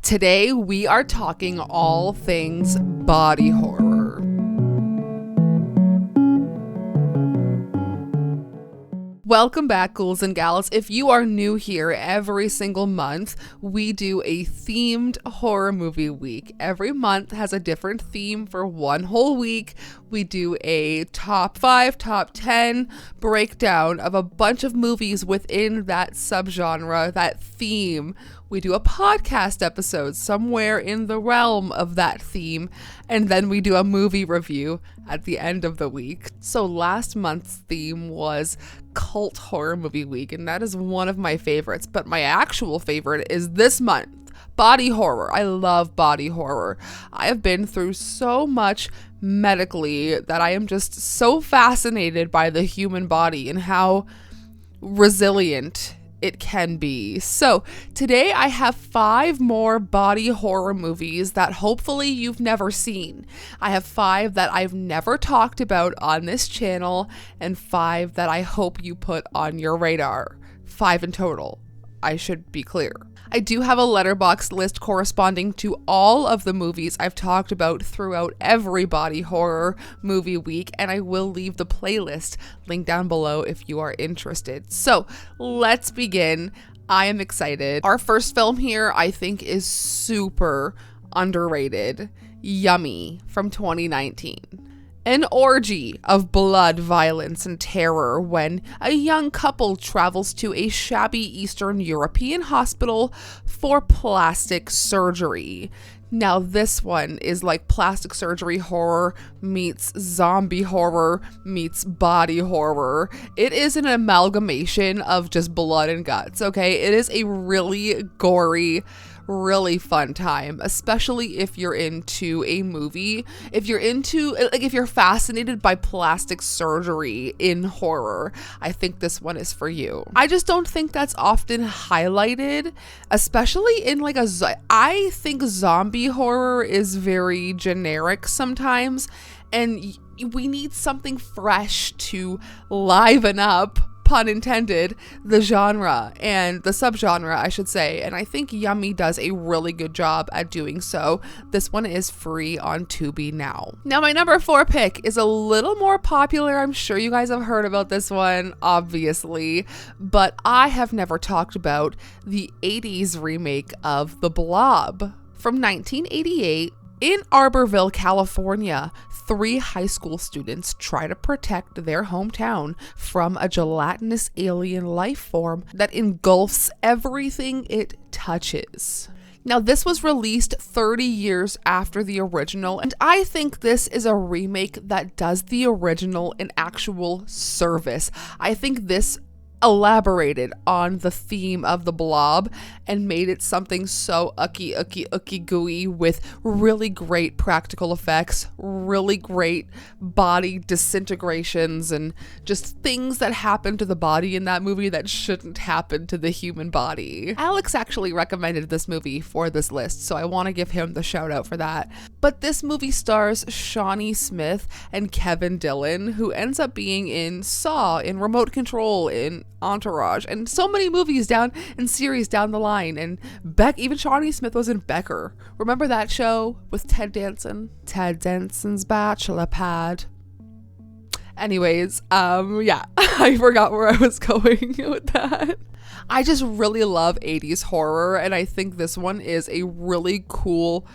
Today we are talking all things body horror. Welcome back, ghouls and gals. If you are new here, every single month we do a themed horror movie week. Every month has a different theme for one whole week. We do a top 5, top 10 breakdown of a bunch of movies within that subgenre, that theme. We do a podcast episode somewhere in the realm of that theme, and then we do a movie review at the end of the week. So last month's theme was Cult Horror Movie Week, and that is one of my favorites, but my actual favorite is this month, body horror. I love body horror. I have been through so much medically that I am just so fascinated by the human body and how resilient it can be. So today I have 5 more body horror movies that hopefully you've never seen. I have 5 that I've never talked about on this channel and 5 that I hope you put on your radar. 5 in total, I should be clear. I do have a letterboxd list corresponding to all of the movies I've talked about throughout every body horror movie week, and I will leave the playlist linked down below if you are interested. So let's begin. I am excited. Our first film here I think is super underrated. Yummy from 2019. An orgy of blood, violence, and terror when a young couple travels to a shabby Eastern European hospital for plastic surgery. Now this one is like plastic surgery horror meets zombie horror meets body horror. It is an amalgamation of just blood and guts, okay? It is a really gory, really fun time, especially if you're into a movie, if you're fascinated by plastic surgery in horror. I think this one is for you. I just don't think that's often highlighted, especially in I think zombie horror is very generic sometimes, and we need something fresh to liven up, pun intended, the genre and the subgenre, I should say, and I think Yummy does a really good job at doing so. This one is free on Tubi now. Now my number 4 pick is a little more popular. I'm sure you guys have heard about this one, obviously, but I have never talked about the 80s remake of The Blob. From 1988, in Arborville, California, 3 high school students try to protect their hometown from a gelatinous alien life form that engulfs everything it touches. Now, this was released 30 years after the original, and I think this is a remake that does the original an actual service. I think this elaborated on the theme of the blob and made it something so ucky gooey with really great practical effects, really great body disintegrations, and just things that happen to the body in that movie that shouldn't happen to the human body. Alex actually recommended this movie for this list, so I want to give him the shout out for that. But this movie stars Shawnee Smith and Kevin Dillon, who ends up being in Saw, in Remote Control, in Entourage, and so many movies and series down the line. And even Shawnee Smith was in Becker. Remember that show with Ted Danson? Ted Danson's Bachelor Pad. Anyways, yeah, I forgot where I was going with that. I just really love 80s horror, and I think this one is a really cool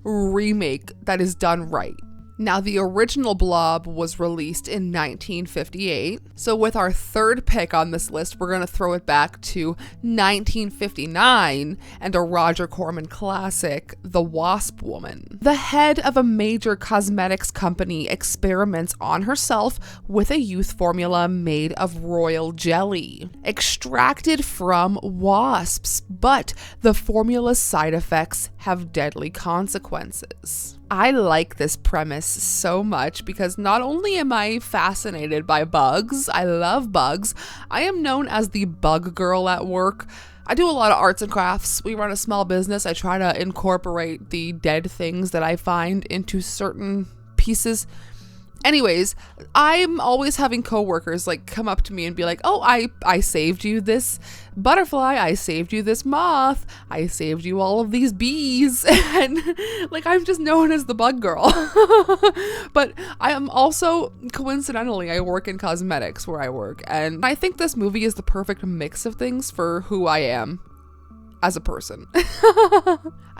remake that is done right. Now, the original Blob was released in 1958, so with our 3rd pick on this list, we're going to throw it back to 1959 and a Roger Corman classic, The Wasp Woman. The head of a major cosmetics company experiments on herself with a youth formula made of royal jelly, extracted from wasps, but the formula's side effects have deadly consequences. I like this premise so much because not only am I fascinated by bugs, I love bugs, I am known as the bug girl at work. I do a lot of arts and crafts. We run a small business. I try to incorporate the dead things that I find into certain pieces Anyways, I'm always having coworkers like come up to me and be like, oh, I saved you this butterfly, I saved you this moth, I saved you all of these bees. And like, I'm just known as the bug girl. But I am also, coincidentally, I work in cosmetics where I work, and I think this movie is the perfect mix of things for who I am as a person.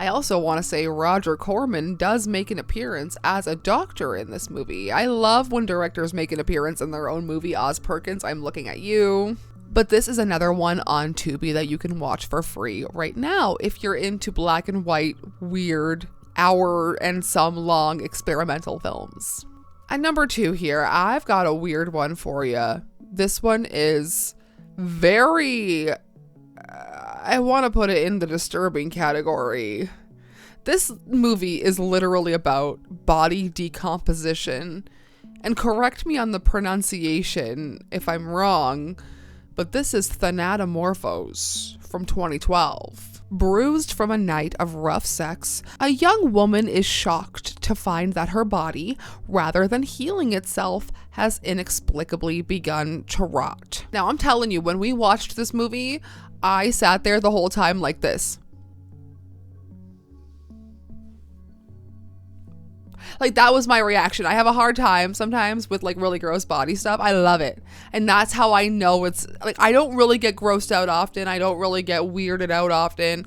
I also want to say Roger Corman does make an appearance as a doctor in this movie. I love when directors make an appearance in their own movie. Oz Perkins, I'm looking at you. But this is another one on Tubi that you can watch for free right now if you're into black and white, weird, hour and some long experimental films. And number 2 here, I've got a weird one for you. This one is very... I want to put it in the disturbing category. This movie is literally about body decomposition. And correct me on the pronunciation if I'm wrong, but this is Thanatomorphose from 2012. Bruised from a night of rough sex, a young woman is shocked to find that her body, rather than healing itself, has inexplicably begun to rot. Now, I'm telling you, when we watched this movie, I sat there the whole time like this. Like, that was my reaction. I have a hard time sometimes with like really gross body stuff. I love it. And that's how I know it's like, I don't really get grossed out often. I don't really get weirded out often.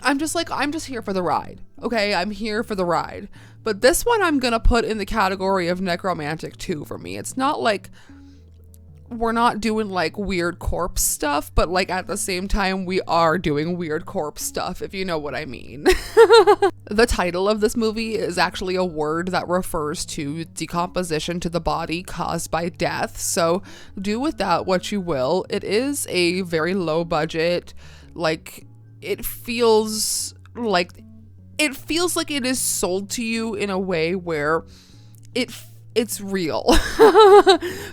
I'm just here for the ride. Okay, I'm here for the ride. But this one I'm gonna put in the category of necromantic too for me. It's not like we're not doing like weird corpse stuff, but like at the same time we are doing weird corpse stuff, if you know what I mean. The title of this movie is actually a word that refers to decomposition to the body caused by death, so do with that what you will. It is a very low budget, like it feels like it is sold to you in a way where it's real.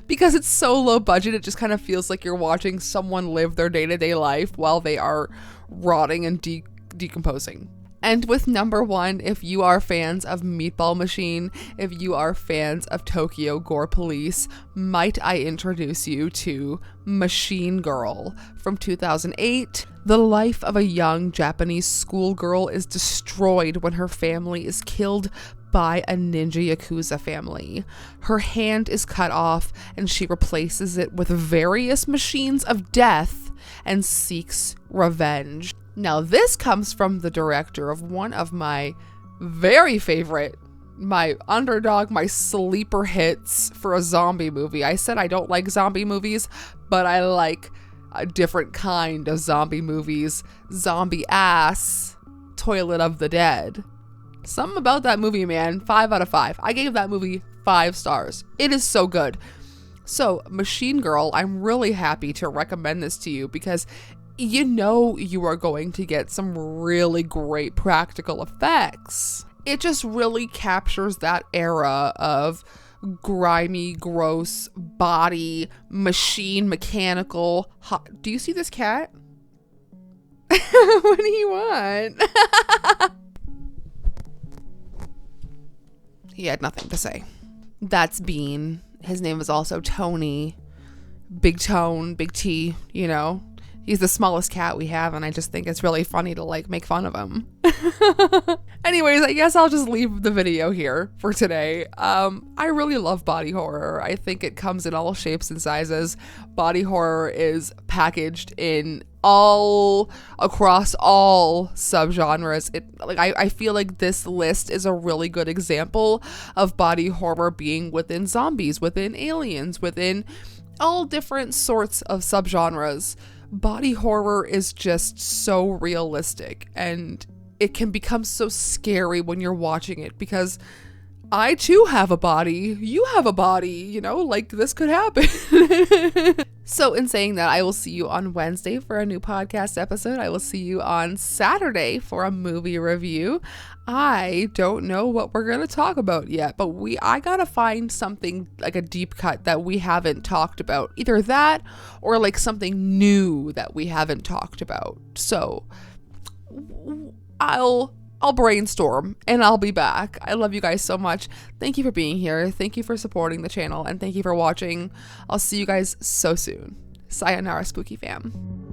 Because it's so low budget, it just kind of feels like you're watching someone live their day-to-day life while they are rotting and decomposing. And with number 1, if you are fans of Meatball Machine, if you are fans of Tokyo Gore Police, might I introduce you to Machine Girl from 2008. The life of a young Japanese schoolgirl is destroyed when her family is killed by a ninja yakuza family. Her hand is cut off and she replaces it with various machines of death and seeks revenge. Now this comes from the director of one of my very favorite, my underdog, my sleeper hits for a zombie movie. I said I don't like zombie movies, but I like a different kind of zombie movies. Zombie Ass, Toilet of the Dead. Something about that movie, man. 5 out of 5. I gave that movie 5 stars. It is so good. So, Machine Girl, I'm really happy to recommend this to you because you know you are going to get some really great practical effects. It just really captures that era of grimy, gross body, machine, mechanical. Do you see this cat? What do you want? He had nothing to say. That's Bean. His name is also Tony. Big Tone, Big T, you know. He's the smallest cat we have, and I just think it's really funny to like make fun of him. Anyways, I guess I'll just leave the video here for today. I really love body horror. I think it comes in all shapes and sizes. Body horror is packaged in all across all subgenres. I feel like this list is a really good example of body horror being within zombies, within aliens, within all different sorts of subgenres. Body horror is just so realistic, and it can become so scary when you're watching it because I too have a body, you have a body, you know, like this could happen. So in saying that, I will see you on Wednesday for a new podcast episode. I will see you on Saturday for a movie review. I don't know what we're going to talk about yet, but I got to find something like a deep cut that we haven't talked about. Either that or like something new that we haven't talked about. So I'll I'll brainstorm and I'll be back. I love you guys so much. Thank you for being here. Thank you for supporting the channel, and thank you for watching. I'll see you guys so soon. Sayonara, spooky fam.